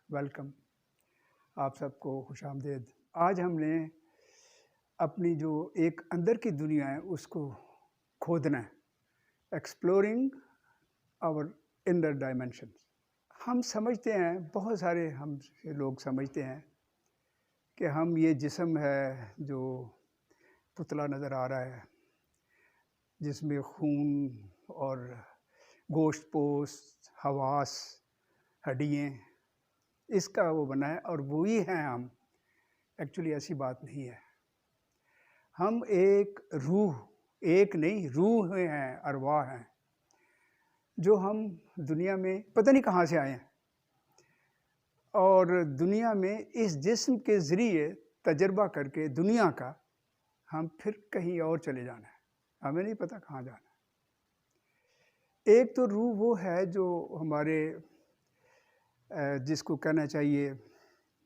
Welcome. آپ سب کو خوش آمدید. آج ہم نے اپنی جو ایک اندر کی دنیا ہے اس کو کھودنا ہے. ایکسپلورنگ آور انر ڈائمینشنس. ہم سمجھتے ہیں، بہت سارے ہم سے لوگ سمجھتے ہیں کہ ہم یہ جسم ہے جو پتلا نظر آ رہا ہے، جس میں خون اور گوشت پوست، حواس، ہڈیاں، اس کا وہ بنا ہے اور وہی ہیں ہم. ایکچولی ایسی بات نہیں ہے. ہم ایک روح، ایک نہیں روح ہیں، ارواح ہیں، جو ہم دنیا میں پتہ نہیں کہاں سے آئے ہیں، اور دنیا میں اس جسم کے ذریعے تجربہ کر کے دنیا کا ہم پھر کہیں اور چلے جانا ہے. ہمیں نہیں پتہ کہاں جانا ہے. ایک تو روح وہ ہے جو ہمارے جس کو کہنا چاہیے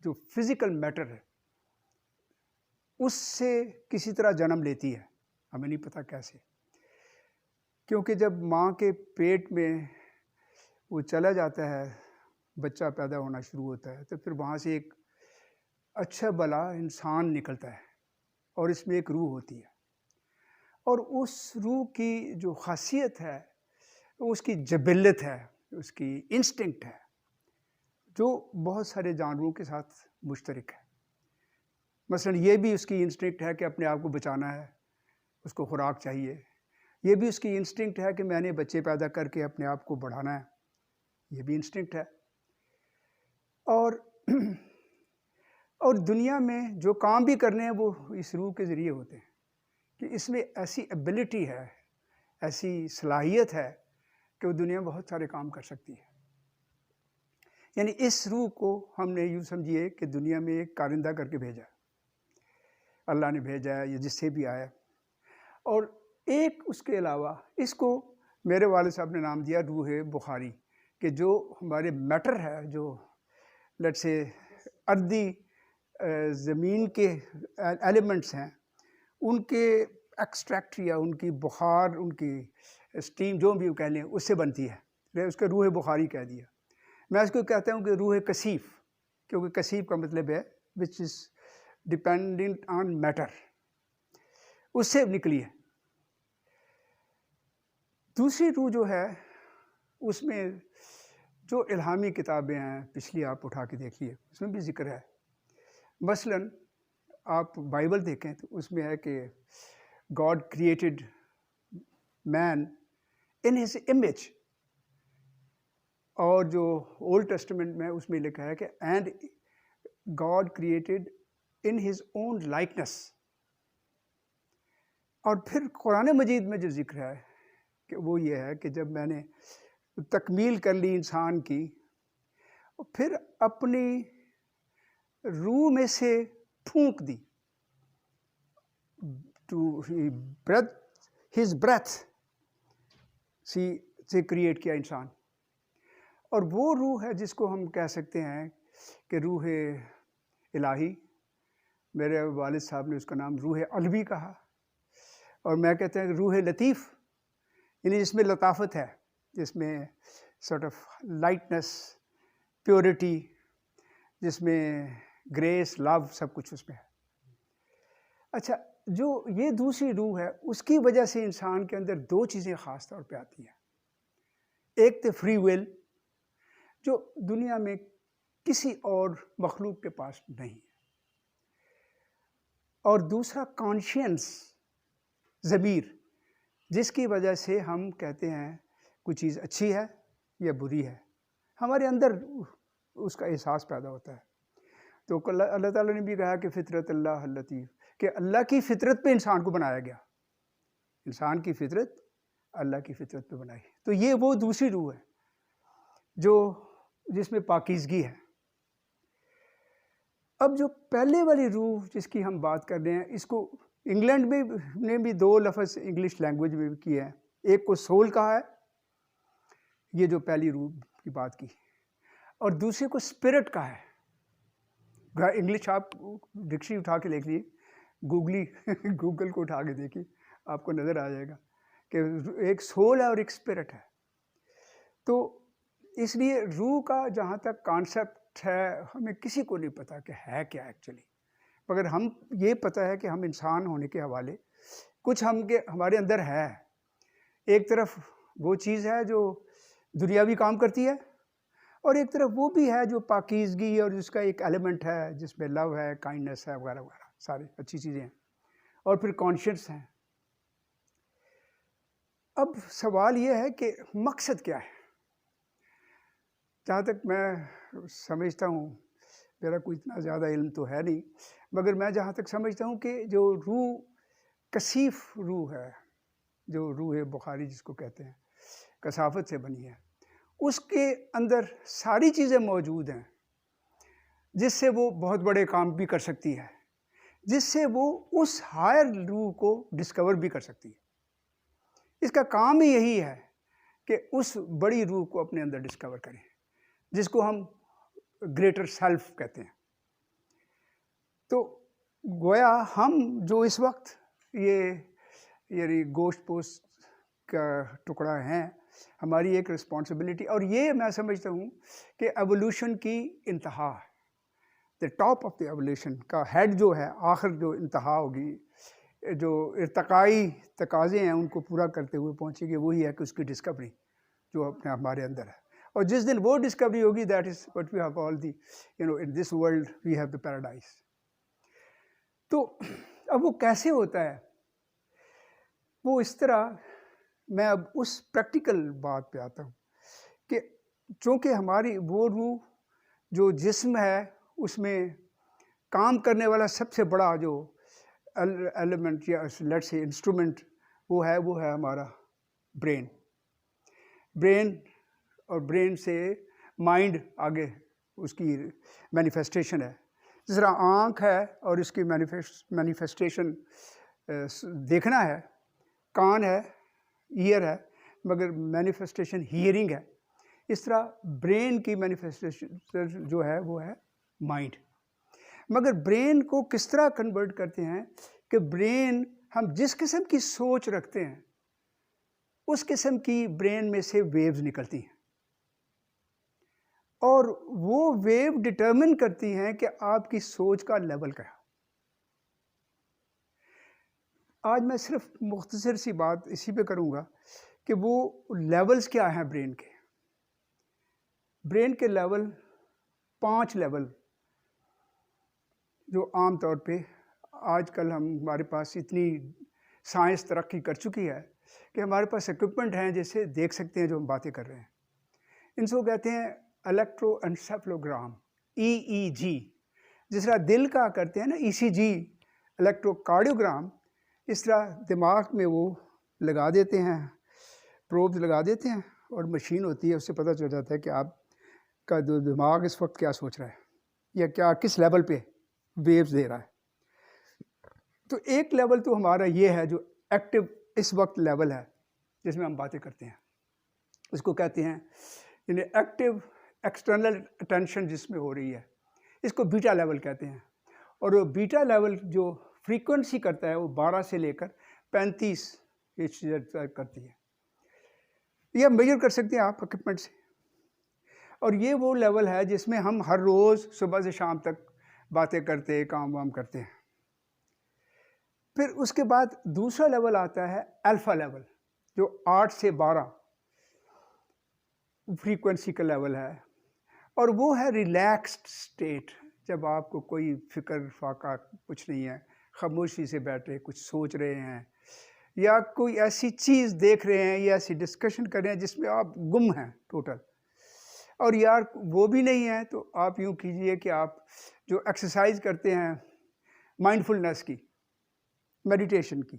جو فزیکل میٹر ہے، اس سے کسی طرح جنم لیتی ہے. ہمیں نہیں پتہ کیسے، کیونکہ جب ماں کے پیٹ میں وہ چلا جاتا ہے، بچہ پیدا ہونا شروع ہوتا ہے، تو پھر وہاں سے ایک اچھا بھلا انسان نکلتا ہے اور اس میں ایک روح ہوتی ہے. اور اس روح کی جو خاصیت ہے، اس کی جبلت ہے، اس کی انسٹنکٹ ہے، جو بہت سارے جانوروں کے ساتھ مشترک ہے. مثلا یہ بھی اس کی انسٹنکٹ ہے کہ اپنے آپ کو بچانا ہے، اس کو خوراک چاہیے. یہ بھی اس کی انسٹنکٹ ہے کہ میں نے بچے پیدا کر کے اپنے آپ کو بڑھانا ہے. یہ بھی انسٹنکٹ ہے. اور دنیا میں جو کام بھی کرنے ہیں وہ اس روح کے ذریعے ہوتے ہیں، کہ اس میں ایسی ایبلٹی ہے، ایسی صلاحیت ہے کہ وہ دنیا میں بہت سارے کام کر سکتی ہے. یعنی اس روح کو ہم نے یوں سمجھیے کہ دنیا میں ایک کارندہ کر کے بھیجا، اللہ نے بھیجا ہے، یہ جس سے بھی آیا. اور ایک اس کے علاوہ اس کو میرے والد صاحب نے نام دیا روح بخاری، کہ جو ہمارے میٹر ہے، جو لیٹ سے ارضی زمین کے ایلیمنٹس ہیں، ان کے ایکسٹریکٹ یا ان کی بخار، ان کی اسٹیم جو بھی کہہ لیں، اس سے بنتی ہے. اس کو روح بخاری کہہ دیا. میں اس کو کہتا ہوں کہ روح کثیف، کیونکہ کثیف کا مطلب ہے وچ از ڈپینڈنٹ آن میٹر، اس سے نکلی ہے. دوسری روح جو ہے، اس میں جو الہامی کتابیں ہیں، پچھلی آپ اٹھا کے دیکھیے، اس میں بھی ذکر ہے. مثلا آپ بائبل دیکھیں تو اس میں ہے کہ God created man in his image. اور جو اولڈ ٹیسٹمنٹ میں اس میں لکھا ہے کہ and God created in his own likeness. اور پھر قرآن مجید میں جو ذکر ہے کہ وہ یہ ہے کہ جب میں نے تکمیل کر لی انسان کی، پھر اپنی روح میں سے پھونک دی، ٹو ہز بریتھ سے کریٹ کیا انسان. اور وہ روح ہے جس کو ہم کہہ سکتے ہیں کہ روح الہی. میرے والد صاحب نے اس کا نام روح علوی کہا، اور میں کہتے ہیں روح لطیف، یعنی جس میں لطافت ہے، جس میں سارٹ آف لائٹنس، پیورٹی، جس میں گریس، لو، سب کچھ اس میں ہے. اچھا، جو یہ دوسری روح ہے، اس کی وجہ سے انسان کے اندر دو چیزیں خاص طور پہ آتی ہیں. ایک تو فری ول، جو دنیا میں کسی اور مخلوق کے پاس نہیں ہے. اور دوسرا کانشینس، ضمیر، جس کی وجہ سے ہم کہتے ہیں کوئی چیز اچھی ہے یا بری ہے. ہمارے اندر اس کا احساس پیدا ہوتا ہے. تو اللہ تعالیٰ نے بھی کہا کہ فطرت اللہ لطیف، کہ اللہ کی فطرت پہ انسان کو بنایا گیا. انسان کی فطرت اللہ کی فطرت پہ بنائی. تو یہ وہ دوسری روح ہے جو جس میں پاکیزگی ہے. اب جو پہلے والی روح جس کی ہم بات کر رہے ہیں، اس کو انگلینڈ میں نے بھی دو لفظ انگلش لینگویج میں بھی کیے ہیں. ایک کو سول کہا ہے، یہ جو پہلی روح کی بات کی، اور دوسرے کو اسپرٹ کہا ہے. انگلش آپ ڈکشنری اٹھا کے دیکھ لیجیے، گوگل کو اٹھا کے دیکھیے، آپ کو نظر آ جائے گا کہ ایک سول ہے اور ایک اسپرٹ ہے. تو اس لیے روح کا جہاں تک کانسیپٹ ہے ہمیں کسی کو نہیں پتا کہ ہے کیا ایکچولی، مگر ہم یہ پتہ ہے کہ ہم انسان ہونے کے حوالے کچھ ہمارے اندر ہے. ایک طرف وہ چیز ہے جو دنیاوی کام کرتی ہے، اور ایک طرف وہ بھی ہے جو پاکیزگی اور جس کا ایک ایلیمنٹ ہے جس میں لو ہے، کائنڈنس ہے، وغیرہ وغیرہ ساری اچھی چیزیں ہیں، اور پھر کانشیس ہیں. اب سوال یہ ہے کہ مقصد کیا ہے؟ جہاں تک میں سمجھتا ہوں، میرا کوئی اتنا زیادہ علم تو ہے نہیں، مگر میں جہاں تک سمجھتا ہوں کہ جو روح کثیف روح ہے، جو روح بخاری جس کو کہتے ہیں، کثافت سے بنی ہے، اس کے اندر ساری چیزیں موجود ہیں جس سے وہ بہت بڑے کام بھی کر سکتی ہے، جس سے وہ اس ہائر روح کو ڈسکور بھی کر سکتی ہے. اس کا کام ہی یہی ہے کہ اس بڑی روح کو اپنے اندر ڈسکور کریں، جس کو ہم گریٹر سیلف کہتے ہیں. تو گویا ہم جو اس وقت یعنی گوشت پوست کا ٹکڑا ہیں، ہماری ایک رسپانسبلٹی، اور یہ میں سمجھتا ہوں کہ ایوولوشن کی انتہا ہے. The top of the evolution کا ہیڈ جو ہے، آخر جو انتہا ہوگی، جو ارتقائی تقاضے ہیں ان کو پورا کرتے ہوئے پہنچے گی، وہی ہے کہ اس کی ڈسکوری جو اپنے ہمارے اندر ہے. اور جس دن وہ ڈسکوری ہوگی، that is what we have call the in this world we have the paradise. تو اب وہ کیسے ہوتا ہے؟ وہ اس طرح، میں اب اس پریکٹیکل بات پہ آتا ہوں کہ چونکہ ہماری وہ روح جو جسم ہے، اس میں کام کرنے والا سب سے بڑا جو ایلیمنٹ یا لیٹس سے انسٹرومنٹ وہ ہے ہمارا برین. اور برین سے مائنڈ آگے اس کی مینیفیسٹیشن ہے. جس طرح آنکھ ہے اور اس کی مینیفیسٹیشن دیکھنا ہے، کان ہے، ایئر ہے، مگر مینیفیسٹیشن ہیئرنگ ہے. اس طرح برین کی مینیفیسٹیشن جو ہے وہ ہے مائنڈ. مگر برین کو کس طرح کنورٹ کرتے ہیں کہ برین، ہم جس قسم کی سوچ رکھتے ہیں اس قسم کی برین میں سے ویوز نکلتی ہیں، اور وہ ویو ڈٹرمن کرتی ہیں کہ آپ کی سوچ کا لیول کیا. آج میں صرف مختصر سی بات اسی پہ کروں گا کہ وہ لیولز کیا ہیں برین کے. برین کے لیول 5 لیول جو عام طور پہ آج کل ہمارے پاس اتنی سائنس ترقی کر چکی ہے کہ ہمارے پاس ایکوپمنٹ ہیں جیسے دیکھ سکتے ہیں جو ہم باتیں کر رہے ہیں. ان سے وہ کہتے ہیں الیکٹرو انسیفلوگرام، EEG. جس طرح دل کا کرتے ہیں نا ECG، الیکٹرو کارڈیوگرام، اس طرح دماغ میں وہ لگا دیتے ہیں، پروبز لگا دیتے ہیں، اور مشین ہوتی ہے، اس سے پتہ چل جاتا ہے کہ آپ کا جو دماغ اس وقت کیا سوچ رہا ہے یا کیا کس لیول پہ ویوز دے رہا ہے. تو ایک لیول تو ہمارا یہ ہے جو ایکٹیو اس وقت لیول ہے جس میں ہم باتیں کرتے ہیں. اس کو کہتے ہیں یعنی ایکٹیو ایکسٹرنل اٹینشن جس میں ہو رہی ہے، اس کو بیٹا لیول کہتے ہیں. اور وہ بیٹا لیول جو فریکوینسی کرتا ہے وہ 12 سے لے کر 35 تک کرتی ہے. یہ میجر کر سکتے ہیں آپ اکوپمنٹ سے. اور یہ وہ لیول ہے جس میں ہم ہر روز صبح سے شام تک باتیں کرتے، کام وام کرتے ہیں. پھر اس کے بعد دوسرا لیول آتا ہے الفا لیول، جو 8 سے 12 فریکوینسی کا لیول ہے. اور وہ ہے ریلیکسڈ اسٹیٹ، جب آپ کو کوئی فکر فاقہ کچھ نہیں ہے، خاموشی سے بیٹھے کچھ سوچ رہے ہیں، یا کوئی ایسی چیز دیکھ رہے ہیں یا ایسی ڈسکشن کر رہے ہیں جس میں آپ گم ہیں ٹوٹل. اور یار وہ بھی نہیں ہے تو آپ یوں کیجئے کہ آپ جو ایکسرسائز کرتے ہیں مائنڈ فلنس کی، میڈیٹیشن کی،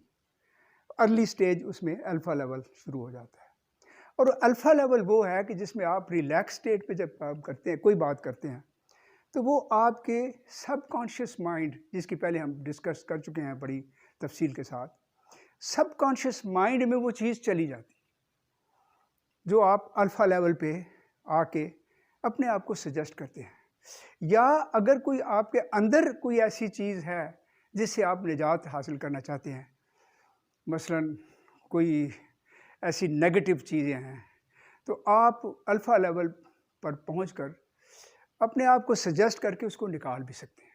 ارلی سٹیج اس میں الفا لیول شروع ہو جاتا ہے. اور الفا لیول وہ ہے کہ جس میں آپ ریلیکس سٹیٹ پہ جب کام کرتے ہیں، کوئی بات کرتے ہیں، تو وہ آپ کے سب کانشیس مائنڈ، جس کی پہلے ہم ڈسکس کر چکے ہیں بڑی تفصیل کے ساتھ، سب کانشیس مائنڈ میں وہ چیز چلی جاتی جو آپ الفا لیول پہ آ کے اپنے آپ کو سجیسٹ کرتے ہیں. یا اگر کوئی آپ کے اندر کوئی ایسی چیز ہے جس سے آپ نجات حاصل کرنا چاہتے ہیں، مثلا کوئی ایسی نیگیٹو چیزیں ہیں، تو آپ الفا لیول پر پہنچ کر اپنے آپ کو سجیسٹ کر کے اس کو نکال بھی سکتے ہیں.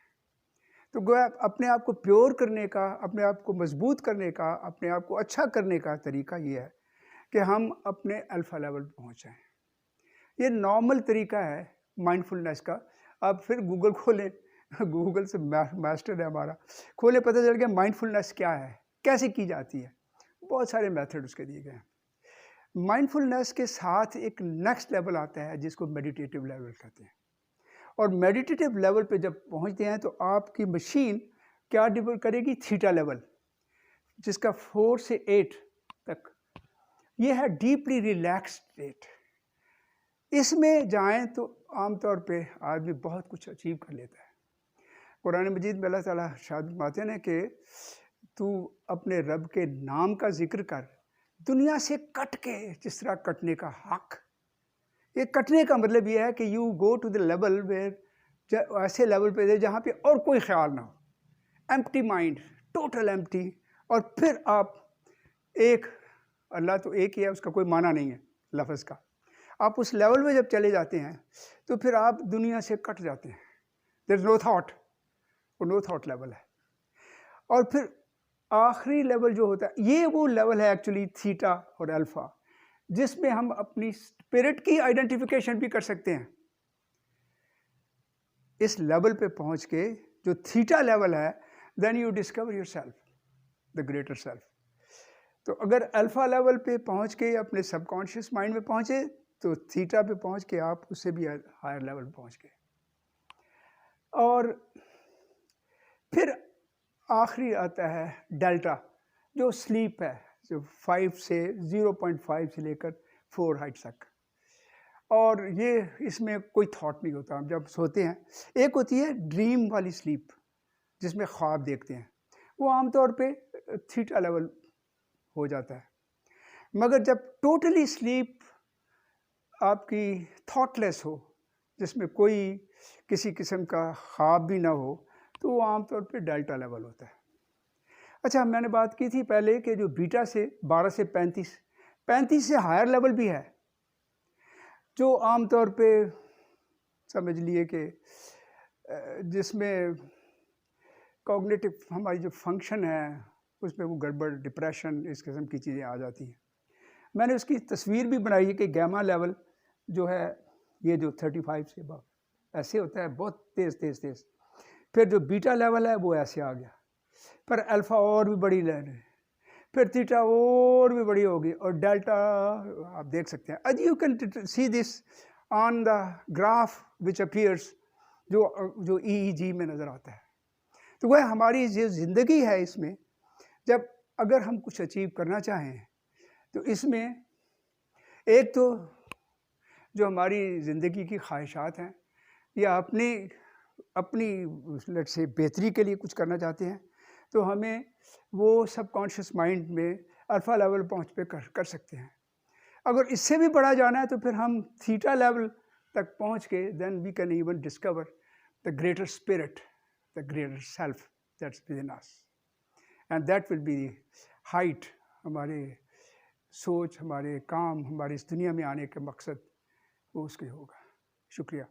تو گویا اپنے آپ کو پیور کرنے کا، اپنے آپ کو مضبوط کرنے کا، اپنے آپ کو اچھا کرنے کا طریقہ یہ ہے کہ ہم اپنے الفا لیول پہ پہنچ جائیں. یہ نارمل طریقہ ہے مائنڈفلنس کا. آپ پھر گوگل کھولیں، گوگل سے ماسٹر ہے ہمارا، کھولیں، پتہ چل گیا مائنڈفلنس کیا ہے، کیسے کی جاتی ہے. بہت سارے میتھڈ اس کے دیے گئے ہیں. مائنڈفلنس کے ساتھ ایک نیکسٹ لیول آتا ہے جس کو میڈیٹیٹیو لیول کہتے ہیں. اور میڈیٹیٹیو لیول پہ جب پہنچتے ہیں تو آپ کی مشین کیا ڈیولپ کرے گی؟ تھیٹا لیول، جس کا 4 سے 8 تک یہ ہے ڈیپلی ریلیکس اسٹیٹ. اس میں جائیں تو عام طور پہ آدمی بہت کچھ اچیو کر لیتا ہے. قرآن مجید میں اللہ تعالیٰ ارشاد فرماتے ہیں کہ تو اپنے رب کے نام کا ذکر کر، دنیا سے کٹ کے، جس طرح کٹنے کا حق. یہ کٹنے کا مطلب یہ ہے کہ you go to the level where, ایسے لیول پہ جہاں پہ اور کوئی خیال نہ ہو، ایمپٹی مائنڈ، ٹوٹل ایمپٹی. اور پھر آپ ایک، اللہ تو ایک ہی ہے، اس کا کوئی معنی نہیں ہے لفظ کا. آپ اس لیول میں جب چلے جاتے ہیں تو پھر آپ دنیا سے کٹ جاتے ہیں. دیر از نو تھاٹ، وہ نو تھاٹ لیول ہے. اور پھر آخری لیول جو ہوتا ہے، یہ وہ لیول ہے ایکچولی تھیٹا اور الفا، جس میں ہم اپنی اسپرٹ کی آئیڈینٹیفیکیشن بھی کر سکتے ہیں. اس لیول پہ پہنچ کے جو تھیٹا لیول ہے، then you discover yourself, the greater self. تو اگر الفا لیول پہ پہنچ کے اپنے سب کانشیس مائنڈ میں پہنچے تو تھیٹا پہ پہنچ کے آپ اس سے بھی ہائر لیول پہنچ گئے. اور پھر آخری آتا ہے ڈیلٹا، جو سلیپ ہے، جو 5 سے 0.5 سے لے کر 4 ہائٹ تک. اور یہ اس میں کوئی تھاٹ نہیں ہوتا. ہم جب سوتے ہیں، ایک ہوتی ہے ڈریم والی سلیپ جس میں خواب دیکھتے ہیں، وہ عام طور پہ تھیٹا لیول ہو جاتا ہے. مگر جب ٹوٹلی سلیپ آپ کی تھاٹ لیس ہو، جس میں کوئی کسی قسم کا خواب بھی نہ ہو، تو وہ عام طور پہ ڈیلٹا لیول ہوتا ہے. اچھا، میں نے بات کی تھی پہلے کہ جو بیٹا سے 12 سے 35 سے ہائر لیول بھی ہے، جو عام طور پہ سمجھ لیے کہ جس میں کوگنیٹو ہماری جو فنکشن ہے اس میں وہ گڑبڑ، ڈپریشن، اس قسم کی چیزیں آ جاتی ہیں. میں نے اس کی تصویر بھی بنائی ہے کہ گیما لیول جو ہے یہ جو 35 سے بعد ایسے ہوتا ہے، بہت تیز. پھر جو بیٹا لیول ہے وہ ایسے آ گیا، پھر الفا اور بھی بڑی لیول ہے، پھر تھیٹا اور بھی بڑی ہوگی، اور ڈیلٹا آپ دیکھ سکتے ہیں. You can see this on the graph which appears, جو EEG میں نظر آتا ہے. تو وہ ہماری جو زندگی ہے، اس میں جب اگر ہم کچھ اچیو کرنا چاہیں تو اس میں ایک تو جو ہماری زندگی کی خواہشات ہیں یا اپنی لیٹ سے بہتری کے لیے کچھ کرنا چاہتے ہیں، تو ہمیں وہ سب کانشیس مائنڈ میں الفا لیول پہنچ پہ کر سکتے ہیں. اگر اس سے بھی بڑا جانا ہے تو پھر ہم تھیٹا لیول تک پہنچ کے then we can even discover the greater spirit, the greater self that's with in us, and that will be the height. ہمارے سوچ، ہمارے کام، ہمارے اس دنیا میں آنے کا مقصد وہ اس کے ہوگا. شکریہ.